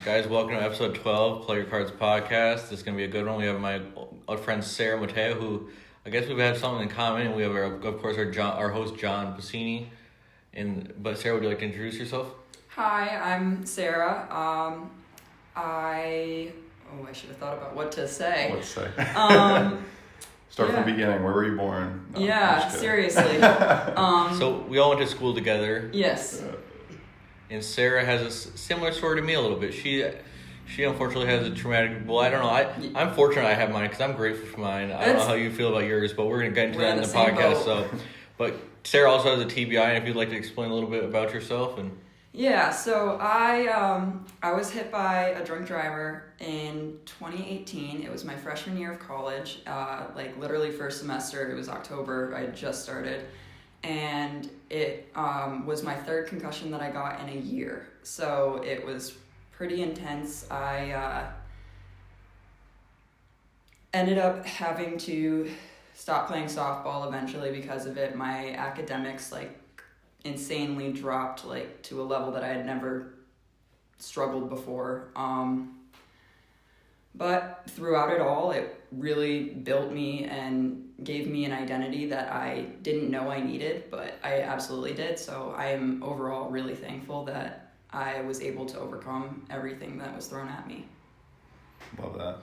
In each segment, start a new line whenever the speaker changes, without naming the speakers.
Guys, welcome to episode 12, Play Your Cards podcast. This is going to be a good one. We have my old friend Sara and Mateo, who I guess we've had something in common. And we have, of course, our host, John Pacini. But Sara, would you like to introduce yourself?
Hi, I'm Sara. I should have thought about what to say.
Start from the beginning. Where were you born? No,
seriously.
So we all went to school together.
Yes.
And Sara has a similar story to me a little bit. She unfortunately has a traumatic. Well, I don't know. I'm fortunate I have mine because I'm grateful for mine. I don't know how you feel about yours, but we're gonna get into that in the podcast. But Sara also has a TBI, and if you'd like to explain a little bit about yourself and.
Yeah. So I was hit by a drunk driver in 2018. It was my freshman year of college. Literally first semester. It was October. I had just started. And it was my third concussion that I got in a year. So it was pretty intense. I ended up having to stop playing softball eventually because of it. My academics insanely dropped to a level that I had never struggled before. But throughout it all, it really built me and gave me an identity that I didn't know I needed, but I absolutely did. So I am overall really thankful that I was able to overcome everything that was thrown at me.
Love that.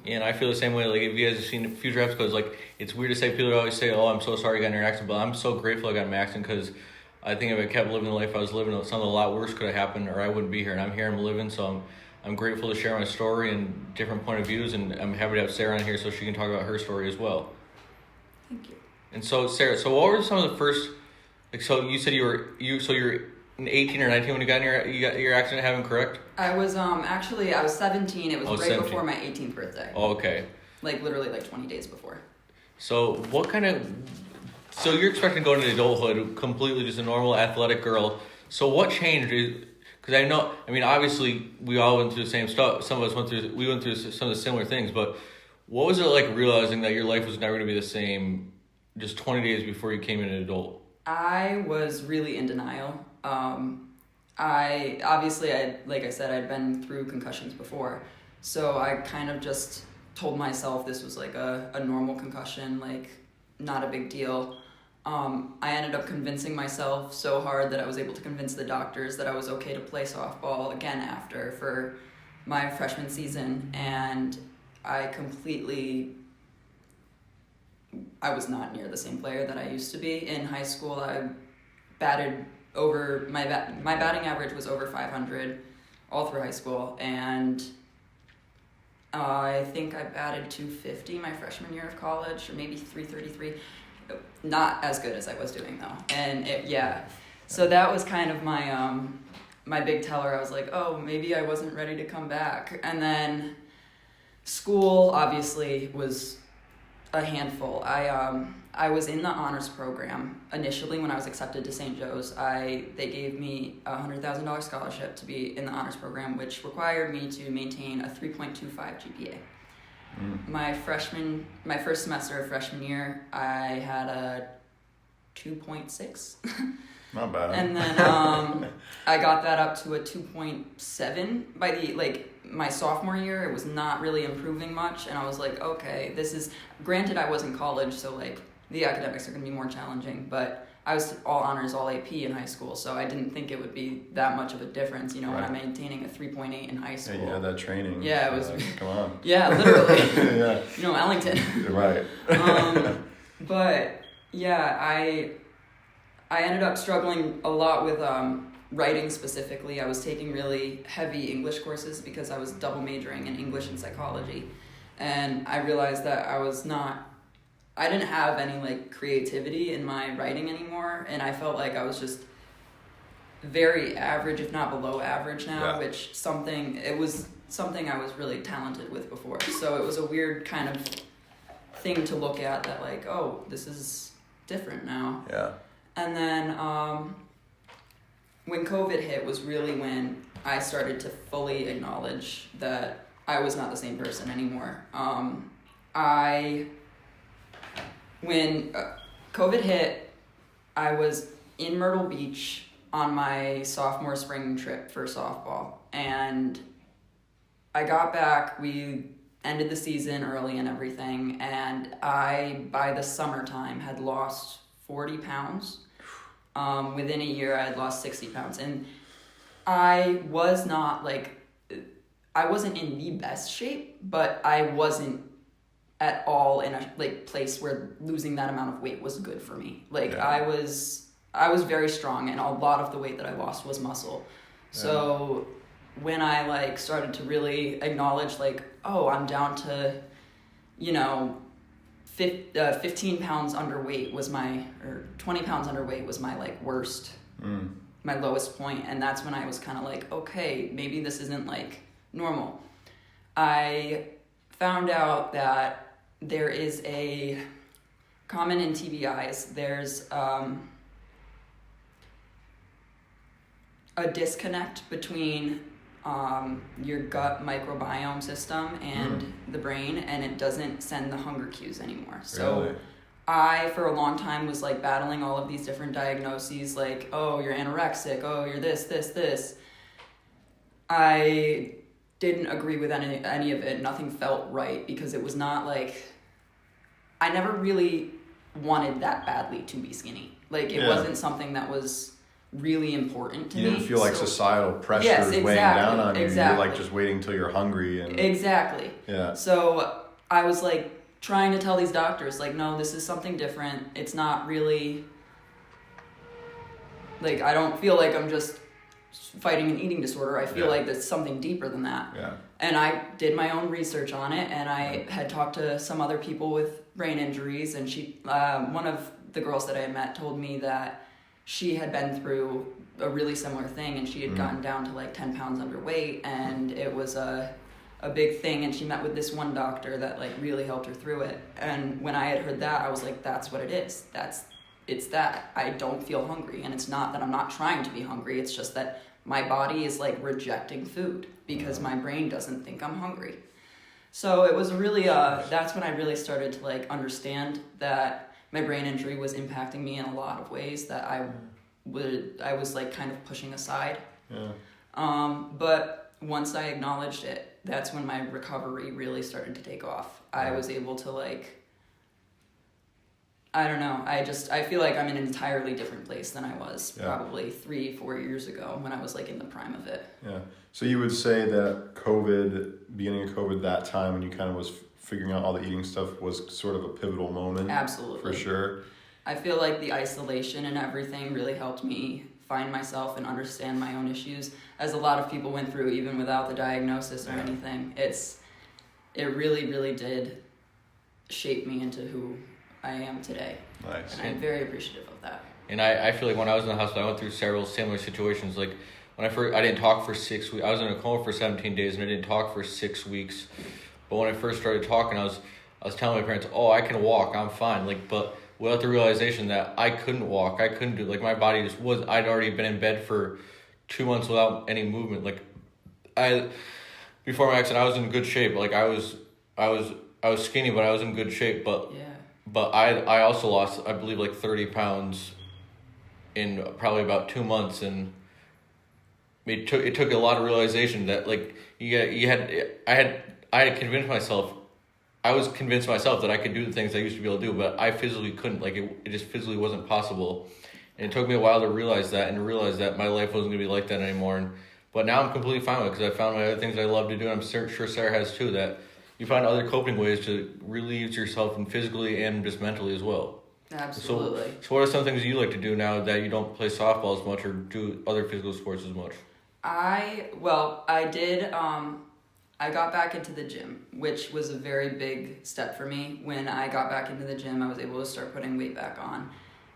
Yeah, and I feel the same way. If you guys have seen future episodes, it's weird to say, people always say, "Oh, I'm so sorry you got in an accident," but I'm so grateful I got in an accident because I think if I kept living the life I was living, something a lot worse could have happened, or I wouldn't be here. And I'm here, I'm living, so I'm grateful to share my story and different point of views, and I'm happy to have Sara on here so she can talk about her story as well.
Thank you.
And so, Sara, what were some of the first? So you said you're 18 or 19 when you got your accident, having correct?
I was I was 17. It was right
17.
before my 18th birthday.
Oh, okay.
Literally 20 days before.
So So you're expecting to go into adulthood completely just a normal athletic girl. So what changed? Because obviously we all went through the same stuff. Some of us went through some of the similar things. But what was it like realizing that your life was never going to be the same just 20 days before you came into an adult?
I was really in denial. I'd been through concussions before. So I kind of just told myself this was a normal concussion, not a big deal. I ended up convincing myself so hard that I was able to convince the doctors that I was okay to play softball again for my freshman season, and I was not near the same player that I used to be. In high school, I batted over, my batting average was over 500 all through high school, and I think I batted 250 my freshman year of college, or maybe 333. Not as good as I was doing though. And so that was kind of my big teller. I was like, oh, maybe I wasn't ready to come back. And then school obviously was a handful. I was in the honors program initially when I was accepted to St. Joe's. They gave me a $100,000 scholarship to be in the honors program, which required me to maintain a 3.25 GPA. My first semester of freshman year, I had a 2.6.
Not bad.
And then I got that up to a 2.7 by my sophomore year. It was not really improving much, and I was like, okay, this is, granted I was in college, so the academics are going to be more challenging, but I was all honors, all AP in high school, so I didn't think it would be that much of a difference, when I'm maintaining a 3.8 in high school.
Yeah, you had that training.
Yeah, it was.
Come on.
Yeah, literally.
Yeah.
Ellington.
Right.
But yeah, I ended up struggling a lot with writing specifically. I was taking really heavy English courses because I was double majoring in English and psychology, and I realized that I didn't have any creativity in my writing anymore, and I felt like I was just very average, if not below average now, which it was something I was really talented with before. So it was a weird kind of thing to look at that oh, this is different now.
Yeah.
And then when COVID hit was really when I started to fully acknowledge that I was not the same person anymore. When COVID hit, I was in Myrtle Beach on my sophomore spring trip for softball. and I got back. We ended the season early and everything, and I, by the summertime, had lost 40 pounds. Within a year, I had lost 60 pounds, and I was not I wasn't in the best shape, but I wasn't at all in a place where losing that amount of weight was good for me. I was very strong, and a lot of the weight that I lost was muscle. So when I started to really acknowledge I'm down to 15 pounds underweight was or 20 pounds underweight was my worst, my lowest point, and that's when I was kind of okay, maybe this isn't normal. I found out that there is a common in TBIs, there's a disconnect between your gut microbiome system and the brain, and it doesn't send the hunger cues anymore. So
Really?
I, for a long time, was battling all of these different diagnoses, oh, you're anorexic, oh, you're this. I didn't agree with any of it. Nothing felt right, because it was not I never really wanted that badly to be skinny. It wasn't something that was really important to me.
You didn't feel societal pressure is weighing down on you.
Exactly.
You're just waiting till you're hungry. And
Exactly.
Yeah.
So I was trying to tell these doctors, no, this is something different. It's not really, I don't feel like I'm just fighting an eating disorder. I feel like there's something deeper than that.
Yeah.
And I did my own research on it, and I had talked to some other people with brain injuries, and one of the girls that I had met told me that she had been through a really similar thing, and she had gotten down to 10 pounds underweight, and it was a big thing, and she met with this one doctor that really helped her through it. And when I had heard that, I was that's what it is. It's that I don't feel hungry, and it's not that I'm not trying to be hungry. It's just that my body is rejecting food because my brain doesn't think I'm hungry. So it was really that's when I really started to understand that my brain injury was impacting me in a lot of ways that I was kind of pushing aside.
Yeah.
But once I acknowledged it, that's when my recovery really started to take off. I was able to I don't know. I feel like I'm in an entirely different place than I was probably 3-4 years ago when I was in the prime of it.
Yeah. So you would say that beginning of COVID, that time when you kind of was figuring out all the eating stuff, was sort of a pivotal moment?
Absolutely.
For sure.
I feel like the isolation and everything really helped me find myself and understand my own issues, as a lot of people went through even without the diagnosis or anything. It really, really did shape me into who I am today.
Nice.
And I'm very appreciative of that.
And I feel like when I was in the hospital, I went through several similar situations. When I didn't talk for 6 weeks. I was in a coma for 17 days, and I didn't talk for 6 weeks. But when I first started talking, I was telling my parents, "Oh, I can walk. I'm fine." But without the realization that I couldn't walk, I couldn't do. My body just was. I'd already been in bed for 2 months without any movement. Before my accident, I was in good shape. I was skinny, but I was in good shape. But I also lost, I believe, 30 pounds in probably about 2 months, and it took a lot of realization that I had convinced myself. I was convinced myself that I could do the things I used to be able to do, but I physically couldn't. It just physically wasn't possible, and it took me a while to realize that, and to realize that my life wasn't gonna be like that anymore. But now I'm completely fine with it, because I found my other things I love to do, and I'm sure Sarah has too. That you find other coping ways to relieve yourself, and physically and just mentally as well.
Absolutely.
So what are some things you like to do now that you don't play softball as much or do other physical sports as much?
I got back into the gym, which was a very big step for me. When I got back into the gym, I was able to start putting weight back on.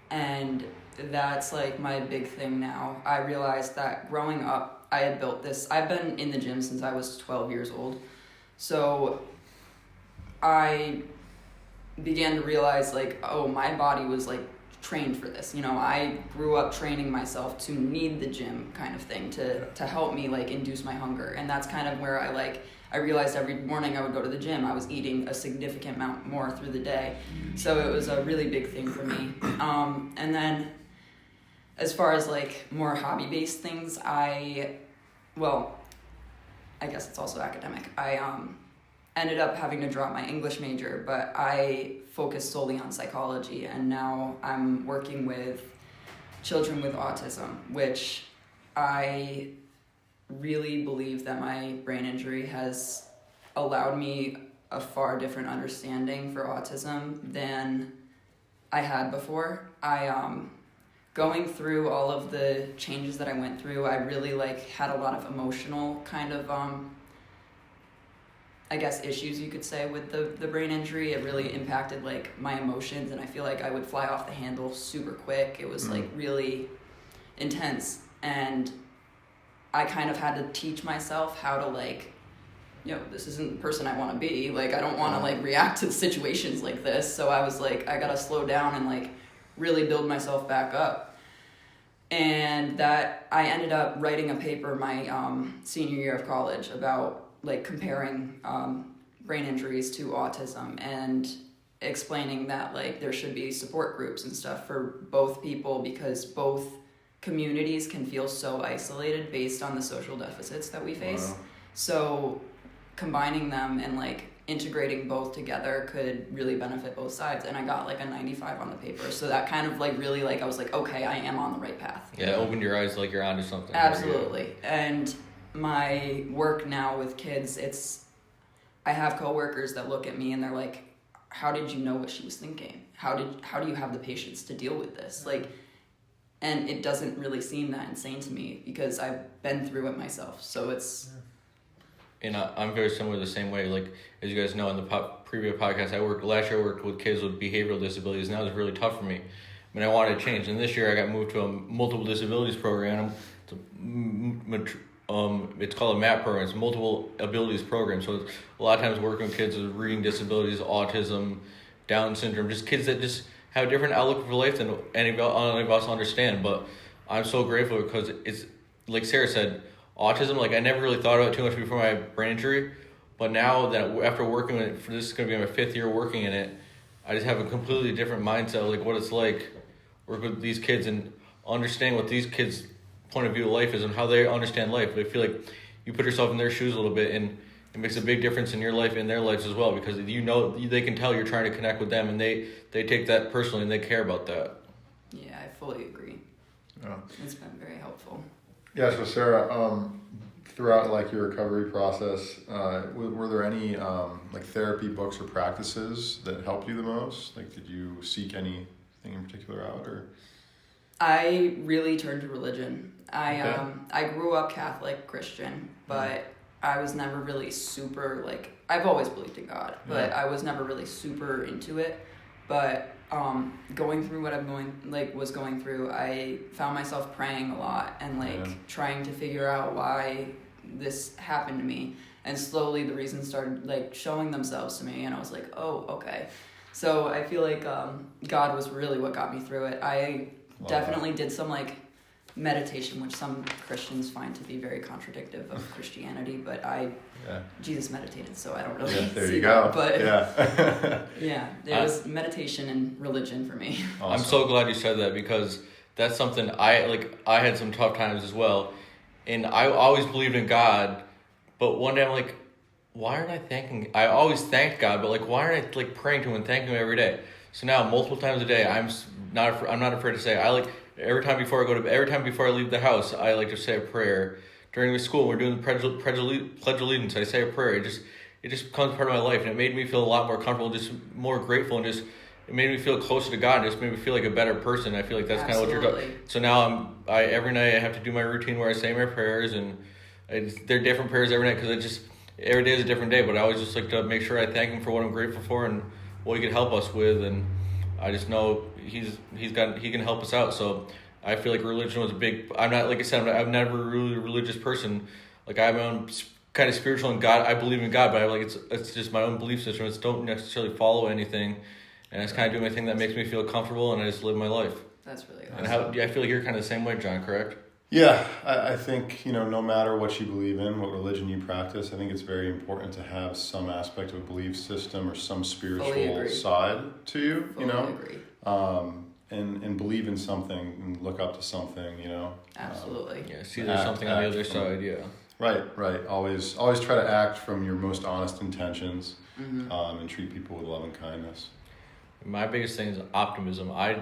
And that's my big thing now. I realized that growing up, I had built this. I've been in the gym since I was 12 years old. So I began to realize my body was trained for this. I grew up training myself to need the gym kind of thing to help me induce my hunger. And that's kind of where I realized every morning I would go to the gym, I was eating a significant amount more through the day. So it was a really big thing for me. And then as far as more hobby-based things, I guess it's also academic. I ended up having to drop my English major, but I focused solely on psychology, and now I'm working with children with autism, which I really believe that my brain injury has allowed me a far different understanding for autism than I had before. Going through all of the changes that I went through, I really had a lot of emotional kind of I guess issues you could say with the brain injury. It really impacted my emotions, and I feel like I would fly off the handle super quick. It was really intense, and I kind of had to teach myself how to this isn't the person I want to be. I don't want to react to situations like this. So I was I gotta slow down and really build myself back up. And that I ended up writing a paper my senior year of college about comparing brain injuries to autism and explaining that there should be support groups and stuff for both people, because both communities can feel so isolated based on the social deficits that we face.
Wow.
So combining them and integrating both together could really benefit both sides. And I got a 95 on the paper, so that kind of really I was okay, I am on the right path.
Yeah, it opened your eyes you're onto something.
Absolutely. And my work now with kids, I have coworkers that look at me and they're like, how did you know what she was thinking? How do you have the patience to deal with this? And it doesn't really seem that insane to me because I've been through it myself. So it's...
And I'm very similar the same way. As you guys know, in the previous podcast, last year I worked with kids with behavioral disabilities, and that was really tough for me. I wanted to change. And this year I got moved to a multiple disabilities program. It's called a MAP program. It's multiple abilities program. So it's a lot of times working with kids with reading disabilities, autism, Down syndrome, just kids that just have a different outlook for life than any of us understand. But I'm so grateful because it's like Sarah said, autism. I never really thought about it too much before my brain injury, but now that after working with it, this is going to be my 5th year working in it, I just have a completely different mindset of what it's like work with these kids and understand what these kids' point of view of life is and how they understand life. I feel like you put yourself in their shoes a little bit, and it makes a big difference in your life and their lives as well, because they can tell you're trying to connect with them, and they take that personally and they care about that.
Yeah, I fully agree.
Yeah.
It's been very helpful.
Yeah, so Sarah, throughout your recovery process, were there any therapy books or practices that helped you the most? Did you seek anything in particular out, or?
I really turned to religion. I grew up Catholic Christian, but I was never really super I've always believed in God, but I was never really super into it. But going through what I'm was going through, I found myself praying a lot and trying to figure out why this happened to me. And slowly the reasons started showing themselves to me, and I was like, oh, okay. So I feel like God was really what got me through it. I definitely did some meditation, which some Christians find to be very contradictive of Christianity, but Jesus meditated, so I don't really
there
see
you go.
that. But
yeah,
there was meditation and religion for me.
Awesome.
I'm so glad you said that, because that's something I had some tough times as well, and I always believed in God, but one day I'm like, why aren't I thanking? I always thanked God, but why aren't I praying to Him and thanking Him every day? So now multiple times a day, I'm not afraid to say every time before I leave the house, I to say a prayer. During the school, we're doing the Pledge of Allegiance. I say a prayer. It just becomes part of my life, and it made me feel a lot more comfortable, just more grateful, and it made me feel closer to God, and just made me feel like a better person. I feel like that's kind of what you're doing. So now every night I have to do my routine where I say my prayers, and they're different prayers every night, because every day is a different day. But I always just like to make sure I thank Him for what I'm grateful for and what He could help us with, and I just know He can help us out. So I feel like religion was a big. I'm not, like I said, I'm never really a religious person. I have my own kind of spiritual and God. I believe in God, but it's just my own belief system. It's don't necessarily follow anything, and I just kind of do my thing that makes me feel comfortable, and I just live my life.
That's really awesome.
And I feel like you're kind of the same way, John. Correct?
Yeah, I think, no matter what you believe in, what religion you practice, I think it's very important to have some aspect of a belief system or some spiritual side to you,
Fully agree.
And believe in something and look up to something,
Absolutely.
Yeah, see there's something on the other side, yeah.
Right. Always try to act from your most honest intentions,
Mm-hmm.
and treat people with love and kindness.
My biggest thing is optimism. I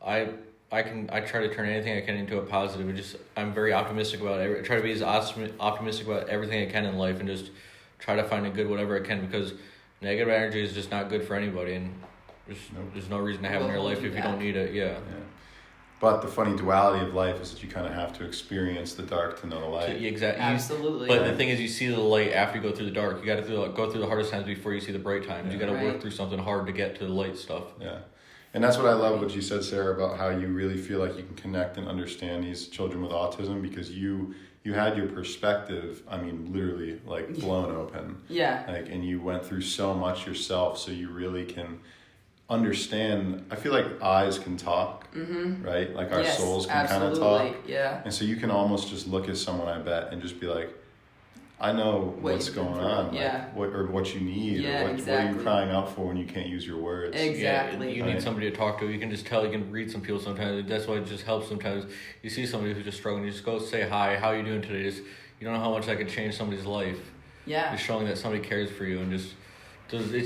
try to turn anything I can into a positive. I'm very optimistic about it. I try to be as optimistic about everything I can in life, and just try to find a good whatever I can, because negative energy is just not good for anybody, and there's no reason to have it in your life if you don't need it. Yeah.
But the funny duality of life is that you kind of have to experience the dark to know the light.
Exactly.
Absolutely.
But the thing is, you see the light after you go through the dark. You got to go through the hardest times before you see the bright times.
Yeah.
You got to
Right.
work through something hard to get to the light stuff.
Yeah. And that's what I love what you said, Sarah, about how you really feel like you can connect and understand these children with autism, because you had your perspective, I mean, literally like blown open.
Yeah.
And you went through so much yourself, so you really can understand. I feel like eyes can talk, right? Like our souls can kind of talk.
Yeah.
And so you can almost just look at someone, I bet, and just be like, I know what's going on, like what you need, or what are you crying out for when you can't use your words.
Exactly.
Yeah, you need somebody to talk to. You can just tell. You can read some people sometimes. That's why it just helps sometimes. You see somebody who's just struggling, you just go say hi. How are you doing today? Just, you don't know how much that could change somebody's life.
Yeah.
Just showing that somebody cares for you, and it's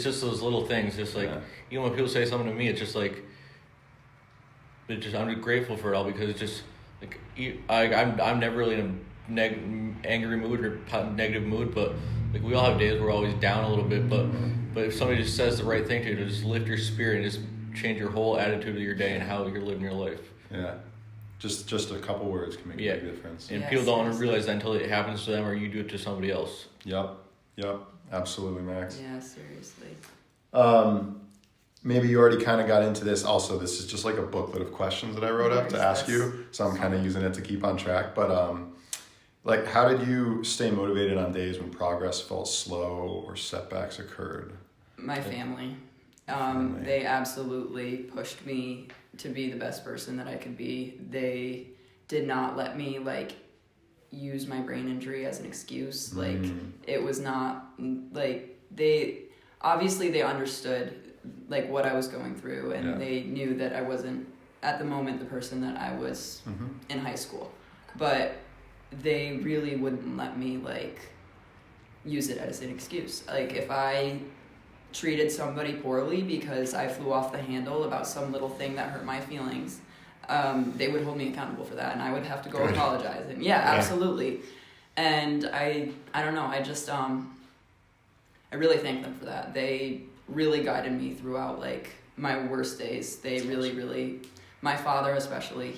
just those little things. Just like when people say something to me, it's just like I'm grateful for it all, because it's just like I'm never really in a angry mood or negative mood, but like we all have days where we're always down a little bit, but if somebody just says the right thing to you, to just lift your spirit and just change your whole attitude of your day and how you're living your life.
Yeah, just a couple words can make a big difference.
And people don't realize that until it happens to them or you do it to somebody else.
Yep, absolutely, Max.
Yeah, seriously.
Maybe you already kind of got into this. Also, this is just like a booklet of questions that I wrote up to ask you, so I'm kind of using it to keep on track. But like, how did you stay motivated on days when progress felt slow or setbacks occurred?
My family. They absolutely pushed me to be the best person that I could be. They did not let me like use my brain injury as an excuse. Like, it was not like they understood like what I was going through, and they knew that I wasn't at the moment the person that I was in high school, but they really wouldn't let me like use it as an excuse. Like, if I treated somebody poorly because I flew off the handle about some little thing that hurt my feelings, they would hold me accountable for that, and I would have to go apologize. And absolutely. And I don't know, I just I really thank them for that. They really guided me throughout like my worst days. They really, my father especially,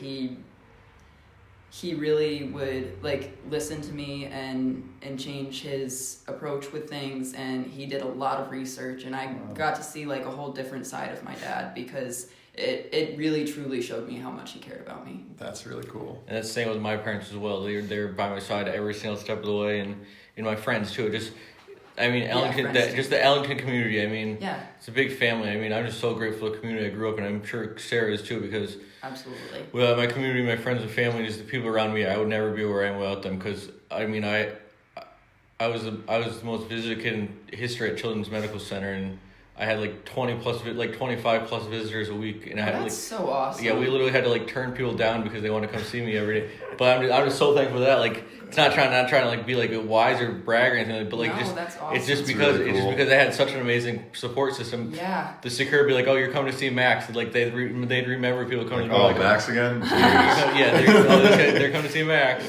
he really would like listen to me and change his approach with things, and he did a lot of research, and I got to see like a whole different side of my dad, because it really truly showed me how much he cared about me.
That's really cool.
And that's the same with my parents as well. They're by my side every single step of the way, and my friends too. Ellington, just the Ellington community. I mean, it's a big family. I mean, I'm just so grateful for the community I grew up in. I'm sure Sarah is too, because
absolutely,
well, my community, my friends and family, just the people around me, I would never be where I am without them. Because I mean, I was the most visited kid in history at Children's Medical Center, and I had like 25 plus visitors a week, and I had
that's so awesome.
Yeah, we literally had to like turn people down because they want to come see me every day. But I'm just so thankful for that. Like, it's not trying to like be like wise or brag or anything, but like
that's awesome.
it's just because
really cool.
I had such an amazing support system.
Yeah.
The security be like, oh, you're coming to see Max. Like they'd remember people coming.
Like,
to
Max again?
they're coming to see Max.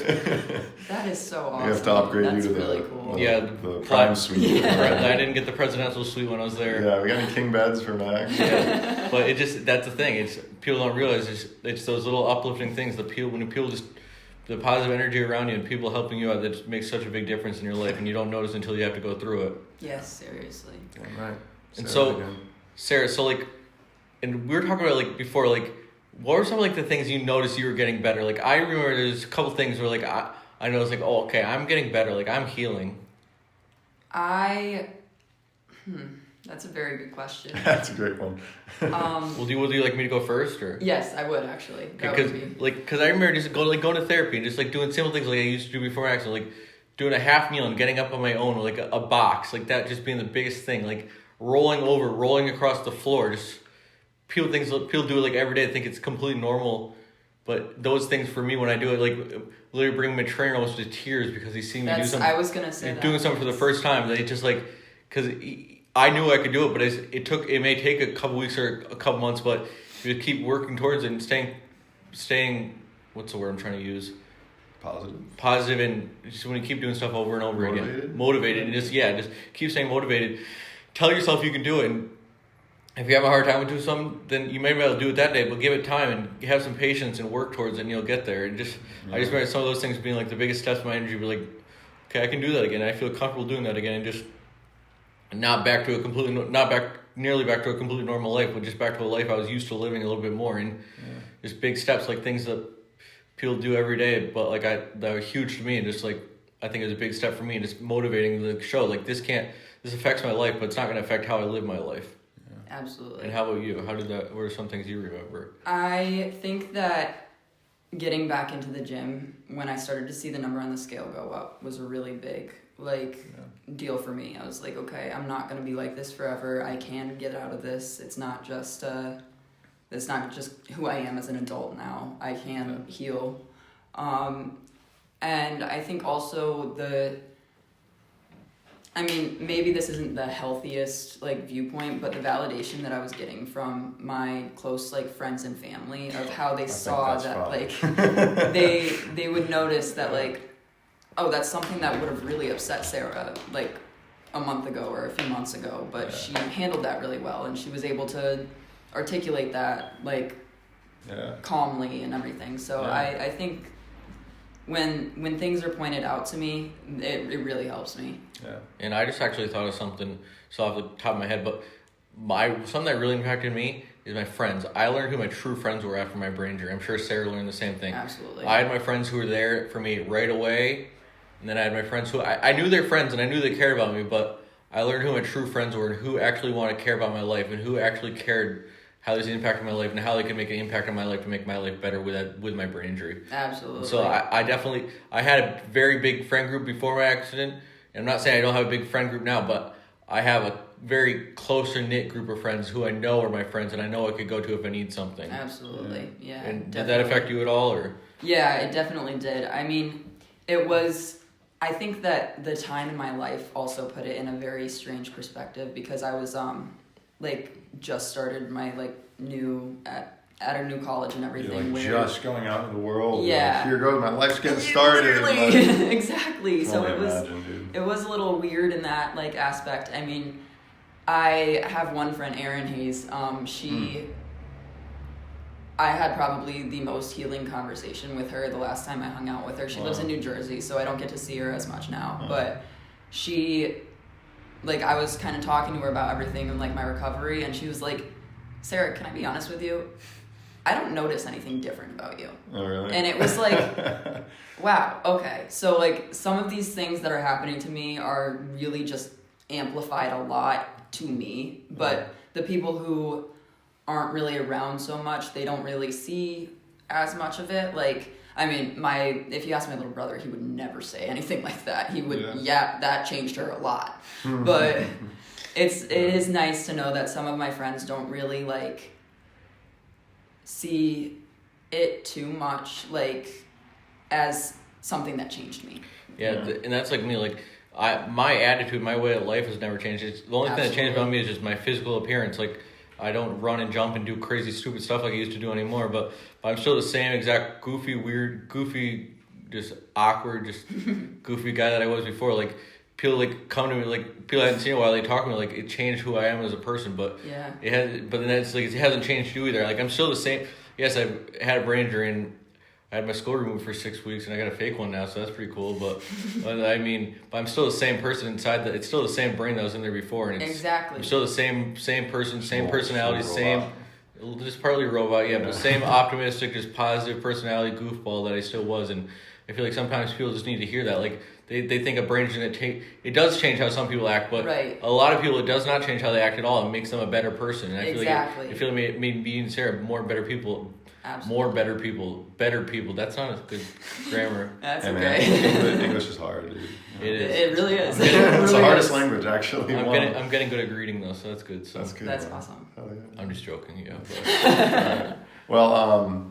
That is so awesome.
We have to upgrade
That's
you to
really cool.
the prime suite.
I didn't get the presidential suite when I was there.
Yeah, we got any king beds for Max?
Yeah, but that's the thing. It's people don't realize it's those little uplifting things. The positive energy around you and people helping you out that makes such a big difference in your life, and you don't notice until you have to go through it.
Yes, seriously.
Damn right.
And so, Sarah, and we were talking about like before, like what were some of like the things you noticed you were getting better? Like I remember there's a couple things where like I noticed like, oh, okay, I'm getting better. Like I'm healing.
That's a very good question.
That's a great one.
Would you like me to go first, or?
Yes, I would actually.
Because I remember just going to therapy and just like doing simple things like I used to do before accident, like doing a half meal and getting up on my own, or like a box, like that just being the biggest thing, like rolling across the floor. Just people do it like every day. I think it's completely normal But those things for me, when I do it, like literally bring my trainer almost to tears because he's seeing me do something.
I was gonna say that.
Doing something for the first time. They just like, because I knew I could do it, but it may take a couple weeks or a couple months, but you just keep working towards it and staying. What's the word I'm trying to use? Positive, and just when you keep doing stuff over and over again, motivated, and just keep staying motivated. Tell yourself you can do it, and if you have a hard time with doing something, then you may be able to do it that day, but give it time and have some patience and work towards it, and you'll get there. And I just remember some of those things being like the biggest steps of my energy. Be like, okay, I can do that again. I feel comfortable doing that again, and just not nearly back to a completely normal life, but just back to a life I was used to living a little bit more. And just big steps, like things that people do every day, but like that are huge to me, and just like I think it was a big step for me, and just motivating the show. Like this affects my life, but it's not going to affect how I live my life.
Absolutely.
And how about you? What are some things you remember?
I think that getting back into the gym when I started to see the number on the scale go up was a really big deal for me. I was like, okay, I'm not going to be like this forever. I can get out of this. It's not just who I am as an adult now. I can heal. And I think also maybe this isn't the healthiest viewpoint, but the validation that I was getting from my close friends and family of how they saw that they would notice that oh, that's something that would have really upset Sara a month ago or a few months ago, but she handled that really well, and she was able to articulate that calmly and everything. So I think when things are pointed out to me, it really helps me.
Yeah. And I just actually thought of something off the top of my head, but something that really impacted me is my friends. I learned who my true friends were after my brain injury. I'm sure Sara learned the same thing.
Absolutely.
I had my friends who were there for me right away, and then I had my friends who I knew they're friends and I knew they cared about me, but I learned who my true friends were and who actually want to care about my life and who actually cared how this impacted my life and how they could make an impact on my life to make my life better with my brain injury.
Absolutely.
So I had a very big friend group before my accident. And I'm not saying I don't have a big friend group now, but I have a very closer knit group of friends who I know are my friends and I know I could go to if I need something.
Absolutely. Yeah.
And did that affect you at all, or?
Yeah, it definitely did. I mean, I think that the time in my life also put it in a very strange perspective because I was just started my at a new college and everything.
You're just going out into the world.
Yeah.
Here goes, my life's getting started.
Literally. Exactly. So
imagine,
it was a little weird in that aspect. I mean, I have one friend, Erin Hayes. I had probably the most healing conversation with her the last time I hung out with her. She lives in New Jersey, so I don't get to see her as much now. But she, I was kind of talking to her about everything and my recovery, and she was like, Sara, can I be honest with you? I don't notice anything different about you.
Oh, really?
And it was wow, okay. So some of these things that are happening to me are really just amplified a lot to me, but the people who aren't really around so much, they don't really see as much of it. If you ask my little brother, he would never say anything like that. He would, that changed her a lot. But it is nice to know that some of my friends don't really see it too much as something that changed me.
Yeah. And that's me. My attitude, my way of life has never changed. The only thing that changed about me is just my physical appearance. I don't run and jump and do crazy stupid stuff like I used to do anymore, but I'm still the same exact goofy, just awkward, just goofy guy that I was before. People come to me, people I hadn't seen in a while, they talk to me it changed who I am as a person, but it hasn't changed you either. I'm still the same. Yes, I've had a brain injury and I had my skull removed for 6 weeks and I got a fake one now, so that's pretty cool. But but I'm still the same person inside. It's still the same brain that was in there before, and
exactly.
I'm still the same person, same personality, just partly robot, but same optimistic, just positive personality goofball that I still was. And I feel sometimes people just need to hear that. They think a brain injury it does change how some people act, but a lot of people it does not change how they act at all. It makes them a better person. And I feel it made me and Sara more better people. Absolutely. More better people. That's not a good grammar.
That's okay.
English is hard, dude.
It is.
It really is.
It's the hardest language, actually.
I'm getting good at greeting though, so that's good. So
that's good.
That's awesome.
Oh, yeah.
I'm just joking, yeah.
But, well,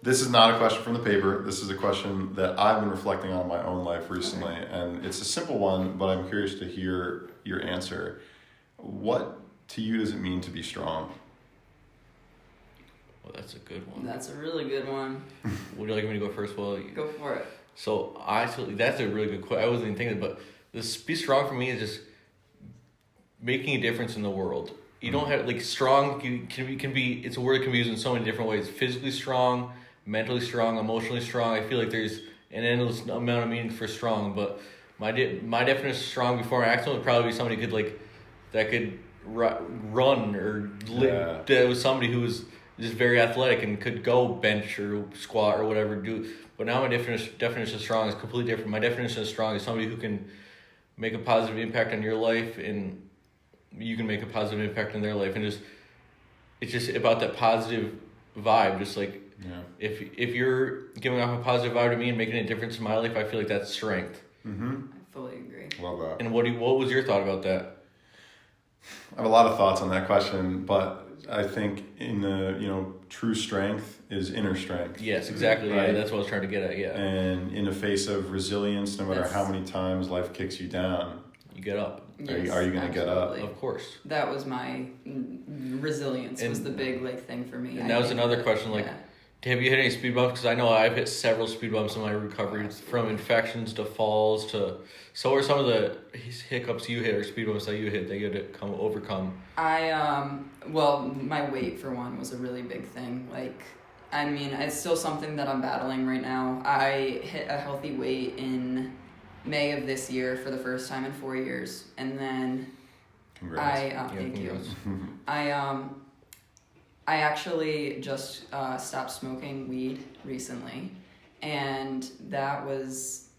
This is not a question from the paper. This is a question that I've been reflecting on in my own life recently.
Okay.
And it's a simple one, but I'm curious to hear your answer. What to you does it mean to be strong?
Well, that's a good one.
That's a really good one.
Would you like me to go first? Well,
Go for it.
so that's a really good question. I wasn't even thinking, but this be strong for me is just making a difference in the world. You don't have like strong. Can be. It's a word that can be used in so many different ways. Physically strong, mentally strong, emotionally strong. I feel like there's an endless amount of meaning for strong. But my definition of strong before my accident would probably be somebody that could run or live. That was somebody who was just very athletic and could go bench or squat or whatever do. But now my definition of strong is completely different. My definition of strong is somebody who can make a positive impact on your life, and you can make a positive impact on their life, and it's just about that positive vibe. Just like if you're giving off a positive vibe to me and making a difference in my life, I feel like that's strength.
Mm-hmm.
I fully agree.
Love that.
And what was your thought about that?
I have a lot of thoughts on that question, but I think in the true strength is inner strength.
Yes, exactly.
Right?
Yeah, that's what I was trying to get at. Yeah.
And in the face of resilience, no matter how many times life kicks you down,
You get up.
Yes,
are you going to get up?
absolutely.
Of course.
That was my resilience was
And-
the big thing for me.
And that was another question, like, have you hit any speed bumps? Because I know I've hit several speed bumps in my recovery, from infections to falls to. So, what are some of the hiccups you hit or speed bumps that you hit that you had to overcome?
Well, my weight for one was a really big thing. Like, I mean, it's still something that I'm battling right now. I hit a healthy weight in May of this year for the first time in 4 years, and then
Congrats.
thank you.
Congrats.
I actually just stopped smoking weed recently, and that was.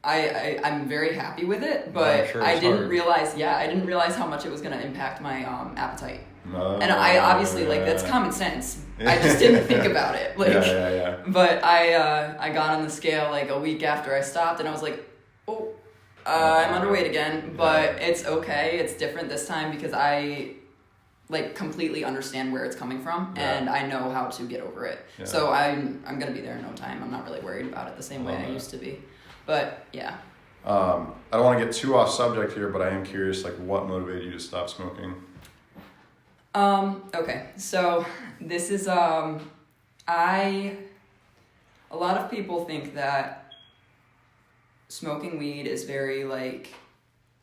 I'm very happy with it, but
sure
I
it's
didn't
hard.
realize. Yeah, I didn't realize how much it was going to impact my appetite.
Oh,
And I obviously that's common sense. I just didn't think about it. Like,
yeah.
But I got on the scale like a week after I stopped, and I was like, I'm underweight again. But it's okay. It's different this time because I completely understand where it's coming from, and I know how to get over it.
Yeah.
So I'm gonna be there in no time. I'm not really worried about it the same way I used to be. But yeah.
I don't want to get too off subject here, but I am curious, like, what motivated you to stop smoking?
Okay, so this is a lot of people think that smoking weed is very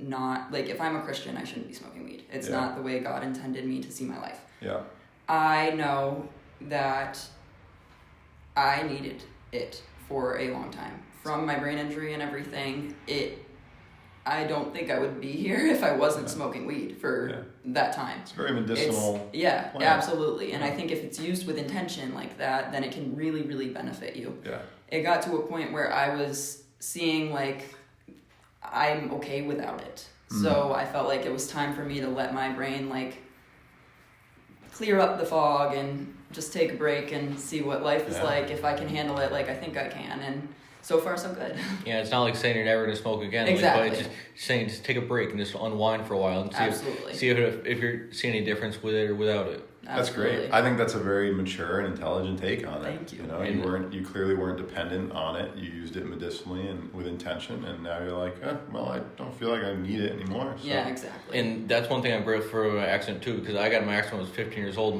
not if I'm a Christian, I shouldn't be smoking weed. It's not the way God intended me to see my life.
Yeah.
I know that I needed it for a long time. From my brain injury and everything, I don't think I would be here if I wasn't smoking weed for that time.
It's very medicinal.
Plant. Absolutely. And I think if it's used with intention like that, then it can really, really benefit you.
Yeah.
It got to a point where I was seeing I'm okay without it. So I felt like it was time for me to let my brain clear up the fog and just take a break and see what life is like. If I can handle it, I think I can. And so far, so good.
Yeah, it's not like saying you're never going to smoke again.
Exactly.
But it's just saying just take a break and just unwind for a while and see if you're seeing any difference with it or without it.
That's great. I think that's a very mature and intelligent take on it.
Thank you.
You clearly weren't dependent on it. You used it medicinally and with intention, and now you're like, I don't feel like I need it anymore. So.
Yeah, exactly.
And that's one thing I'm grateful for my accident too, because I got in my accident when I was 15 years old,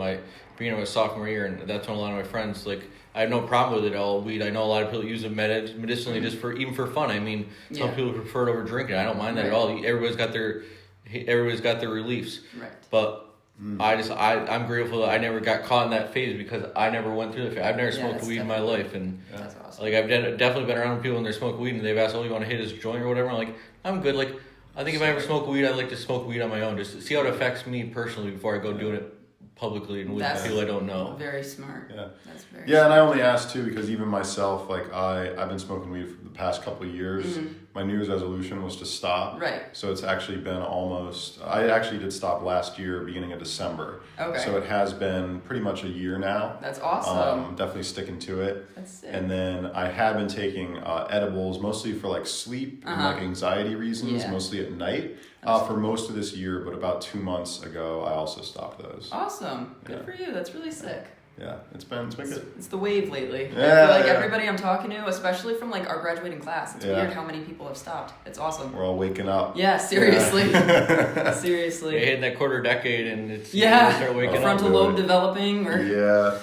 beginning of my sophomore year, and that's when a lot of my friends I have no problem with it all. Weed. I know a lot of people use it medicinally just for fun. I mean, some people prefer it over drinking. I don't mind that at all. Everybody's got their reliefs.
Right.
But I'm grateful that I never got caught in that phase because I never went through the phase. I've never smoked weed in my life, and
that's awesome.
I've definitely been around people when they smoke weed and they've asked, you want to hit his joint or whatever? I'm like, I'm good. I think if I ever smoke weed, I'd like to smoke weed on my own, just to see how it affects me personally before I go doing it publicly and with people I don't know.
Very smart.
Yeah.
That's very
smart. And I only asked too because even myself, I've been smoking weed for the past couple of years. Mm-hmm. My New Year's resolution was to stop.
Right.
So it's actually been I actually did stop last year, beginning of December.
Okay.
So it has been pretty much a year now.
That's awesome.
Definitely sticking to it.
That's sick.
And then I have been taking edibles mostly for sleep and anxiety reasons, mostly at night. For most of this year, but about 2 months ago, I also stopped those.
Awesome. Good for you. That's really sick.
Yeah, it's been good.
It's the wave lately.
Yeah,
I feel like
yeah.
everybody I'm talking to, especially from like our graduating class, it's
Yeah.
weird how many people have stopped. It's awesome.
We're all waking up.
Yeah, seriously.
Yeah.
Seriously.
You're hitting that quarter decade, and it's
Yeah.
you start waking up.
Frontal
do
lobe
it.
developing, or
Yeah,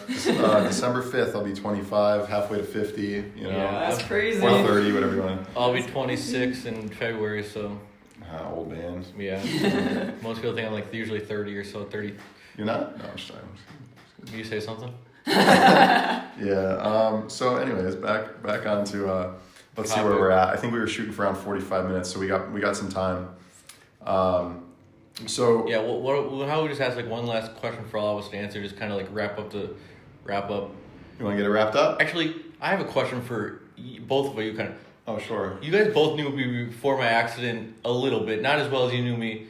December 5th, I'll be 25, halfway to 50, you know,
Yeah.
that's crazy.
or 30, whatever you want.
I'll be 26 in February, so
Old man.
yeah. Most people think I'm like usually 30 or so. 30.
You're not? No, I'm just trying.
You say something?
Yeah. So, anyways, back on to let's see where we're at. I think we were shooting for around 45 minutes, so we got some time. So
Yeah. Well, how we just ask like one last question for all of us to answer, just kind of like wrap up.
you want to get it wrapped up?
Actually, I have a question for both of you. Kind of.
Oh, sure.
You guys both knew me before my accident a little bit, not as well as you knew me,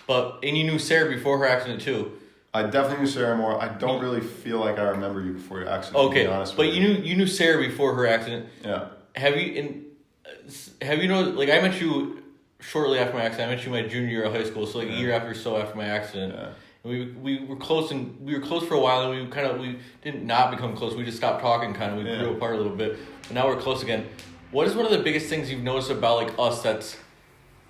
and you knew Sarah before her accident too.
I definitely knew Sarah more. I don't really feel like I remember you before your accident.
Okay,
to be honest
but
with
you knew Sarah before her accident.
Yeah.
Have you known, like I met you shortly after my accident. I met you my junior year of high school, so like a year after or so after my accident.
Yeah.
And we were close, and we were close for a while, and we didn't not become close. We just stopped talking, kind of. We grew apart a little bit, but now we're close again. What is one of the biggest things you've noticed about like us that's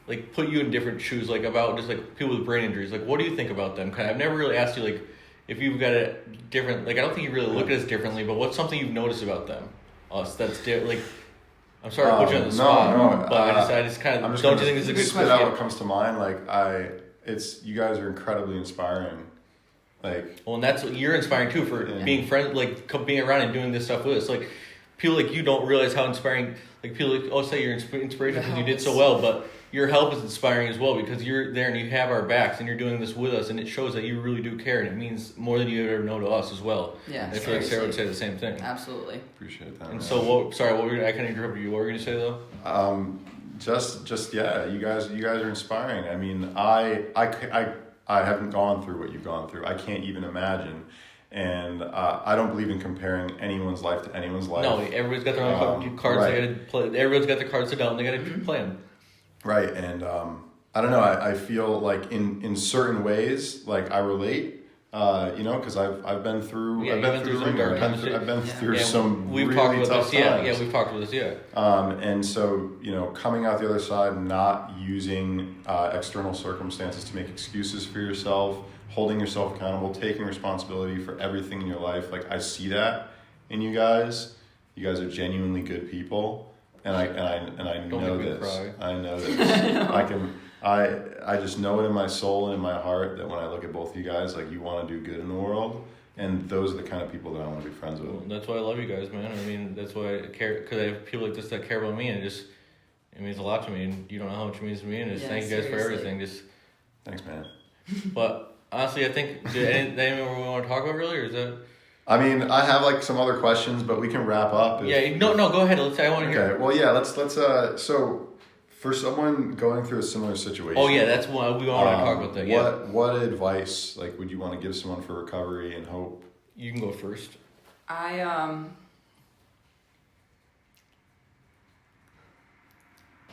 like put you in different shoes, like about just like people with brain injuries? Like, what do you think about them? Kind of, I've never really asked you like if you've got a different, like I don't think you really look at us differently, but what's something you've noticed about them, us that's like. I'm sorry to put you on the spot, but I just kind of don't you think this is a good
spit out
question?
what comes to mind. Like you guys are incredibly inspiring. Like,
Well, and that's what you're inspiring too for
Yeah.
being friends, like being around and doing this stuff with us. Like people like you don't realize how inspiring. Like people like say you're inspiration because you did so well, but your help is inspiring as well because you're there and you have our backs and you're doing this with us, and it shows that you really do care, and it means more than you ever know to us as well.
Yeah,
And I feel like Sarah would
seriously.
say the same thing.
Absolutely.
appreciate that.
And
man.
so, what were I kind of interrupted you? What were you gonna say though?
Just yeah, you guys are inspiring. I mean, I haven't gone through what you've gone through. I can't even imagine. And I don't believe in comparing anyone's life to anyone's life.
No, everybody's got their own cards.
right.
They gotta play. Everybody's got their cards to dealt, and they gotta play them.
Right, and I don't know. I feel like in certain ways, like I relate. Because I've been through.
Yeah,
I've been through the
some dark
ringer.
times too.
I've been through
Yeah,
some
we've
really
talked about
tough
this.
times.
Yeah, we've talked about this. Yeah.
And so, coming out the other side, not using external circumstances to make excuses for yourself, holding yourself accountable, taking responsibility for everything in your life. Like I see that in you guys. You guys are genuinely good people, and I
Don't
know
make me
this.
cry.
I know this. I just know it in my soul and in my heart that when I look at both of you guys, like you want to do good in the world, and those are the kind of people that I want to be friends with.
Well, that's why I love you guys, man. I mean, that's why I care, because I have people like this that care about me, and it means a lot to me, and you don't know how much it means to me, and just
Yeah,
thank you guys for
seriously.
everything.
Thanks, man.
But honestly, I think, anything we want to talk about really, or is that?
I mean, I have like some other questions, but we can wrap up.
No, go ahead. I want to hear.
Okay. Well, yeah. Let's. So, for someone going through a similar situation.
Oh yeah, that's what we want to talk about that. Yeah,
What advice like would you want to give someone for recovery and hope?
you can go first.
I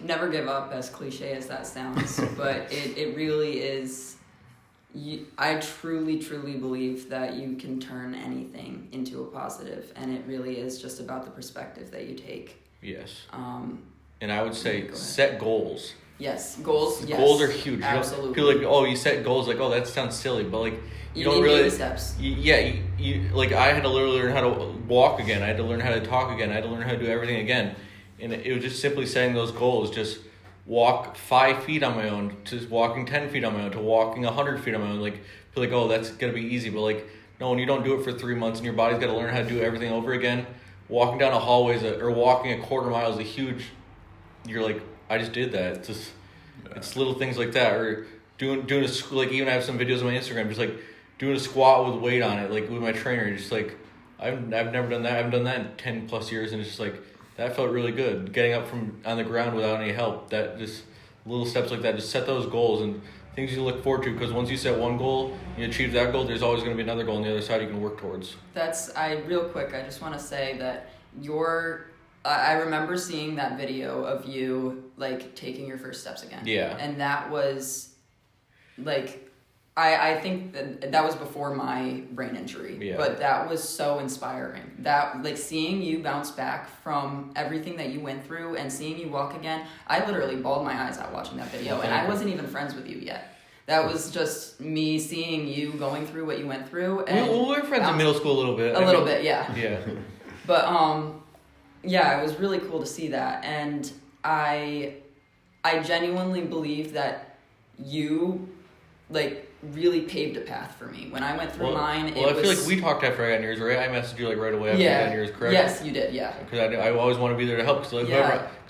never give up, as cliche as that sounds, but it really is. I truly believe that you can turn anything into a positive, and it really is just about the perspective that you take.
Yes.
Um,
And I would say
Go ahead.
set goals.
yes, goals. Yes,
Goals are huge.
Absolutely.
People like, oh, you set goals, like, oh, that sounds silly, but like you don't
need
really.
baby steps.
You like I had to literally learn how to walk again. I had to learn how to talk again. I had to learn how to do everything again, and it was just simply setting those goals. Just walk 5 feet on my own, to walking 10 feet on my own, to walking 100 feet on my own. Like feel like, oh, that's gonna be easy, but like no, when you don't do it for 3 months and your body's got to learn how to do everything over again. Walking down a hallway or walking a quarter mile is a huge. You're like, I just did that. It's just, it's little things like that, or doing like even I have some videos on my Instagram, just like doing a squat with weight on it, like with my trainer. Just like I've never done that. I haven't done that in 10 plus years, and it's just like that felt really good. Getting up from on the ground without any help. That just little steps like that. Just set those goals and things you look forward to, because once you set one goal, you achieve that goal. There's always going to be another goal on the other side you can work towards.
Real quick, I just want to say that I remember seeing that video of you like taking your first steps again.
Yeah.
And that was like, I think that was before my brain injury,
Yeah.
but that was so inspiring. That, like, seeing you bounce back from everything that you went through and seeing you walk again, I literally bawled my eyes out watching that video, and I wasn't even friends with you yet. That was just me seeing you going through what you went through. And
we were friends in middle school a little bit.
A little bit, yeah.
Yeah.
But yeah, it was really cool to see that, and I genuinely believe that you, like, really paved a path for me. When I went through mine,
I feel like we talked after I got yours, right? I messaged you like right away after I got yours, correct?
Yes, you did, yeah.
Because I always want to be there to help. Because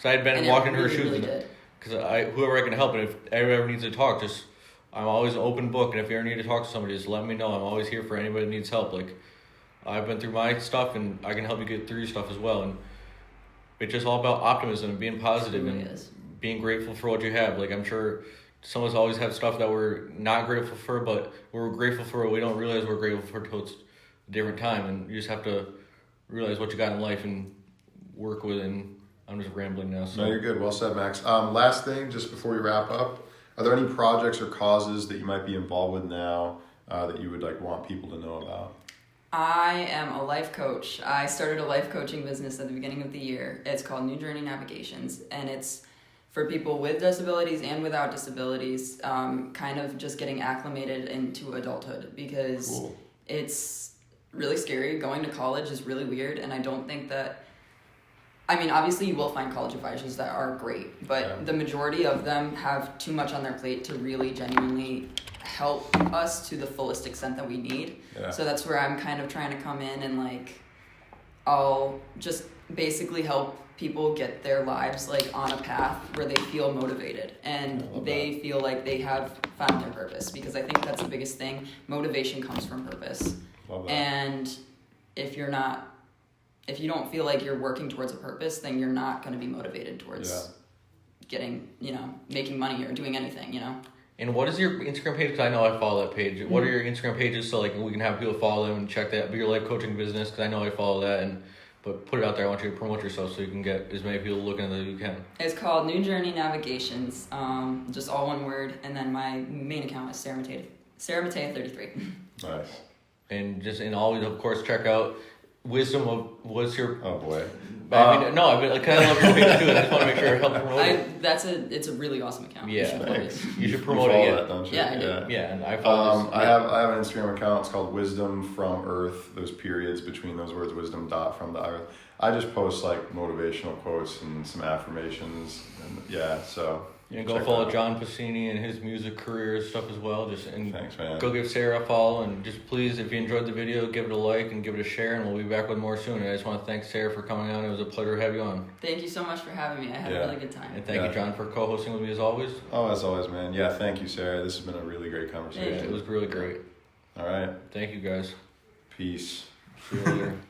I had been
And
walking in her
really,
shoes.
really
Because whoever I can help, and if anyone ever needs to talk, I'm always an open book. And if you ever need to talk to somebody, just let me know. I'm always here for anybody that needs help. Like, I've been through my stuff, and I can help you get through your stuff as well. And it's just all about optimism and being positive and being grateful for what you have. Like, I'm sure some of us always have stuff that we're not grateful for, but we're grateful for what we don't realize we're grateful for till it's a different time. And you just have to realize what you got in life and work with it. And I'm just rambling now. So.
No, you're good. Well said, Max. Last thing, just before we wrap up, are there any projects or causes that you might be involved with now that you would want people to know about?
I am a life coach. I started a life coaching business at the beginning of the year. It's called New Journey Navigations, and it's for people with disabilities and without disabilities, kind of just getting acclimated into adulthood, because it's really scary. Going to college is really weird, and I don't think that, I mean, obviously you will find college advisors that are great, but the majority of them have too much on their plate to really genuinely help us to the fullest extent that we need. So that's where I'm kind of trying to come in, and I'll just basically help people get their lives on a path where they feel motivated and they feel like they have found their purpose, because I think that's the biggest thing. Motivation comes from purpose.
Love that.
And if you don't feel like you're working towards a purpose, then you're not going to be motivated towards getting, making money or doing anything,
And what is your Instagram page? Because I know I follow that page. What are your Instagram pages so we can have people follow them and check that? Be your life coaching business, because I know I follow that. But put it out there. I want you to promote yourself so you can get as many people looking as you can.
It's called New Journey Navigations, just all one word. And then my main account is Sara Matea 33.
Nice.
And always, of course, check out Wisdom of what's your.
Oh boy.
I mean, no, I kind of love your page too. I just want to make sure it helps promote it.
It's a really awesome account.
Yeah, you should
promote
it.
That, don't you?
Yeah, I do.
Yeah, and I follow this.
I have an Instagram account. It's called Wisdom from Earth. Those periods between those words, wisdom dot from the earth. I just post motivational quotes and some affirmations, and so.
Go follow John Pacini and his music career stuff as well.
Thanks, man.
Go give Sara a follow, and just please, if you enjoyed the video, give it a like and give it a share, and we'll be back with more soon. And I just want to thank Sara for coming on. It was a pleasure to have you on.
Thank you so much for having me. I had a really good time.
And thank you, John, for co-hosting with me as always.
Oh, as always, man. Yeah, thank you, Sara. This has been a really great conversation.
It was really great.
All right.
Thank you, guys.
Peace.
See you later.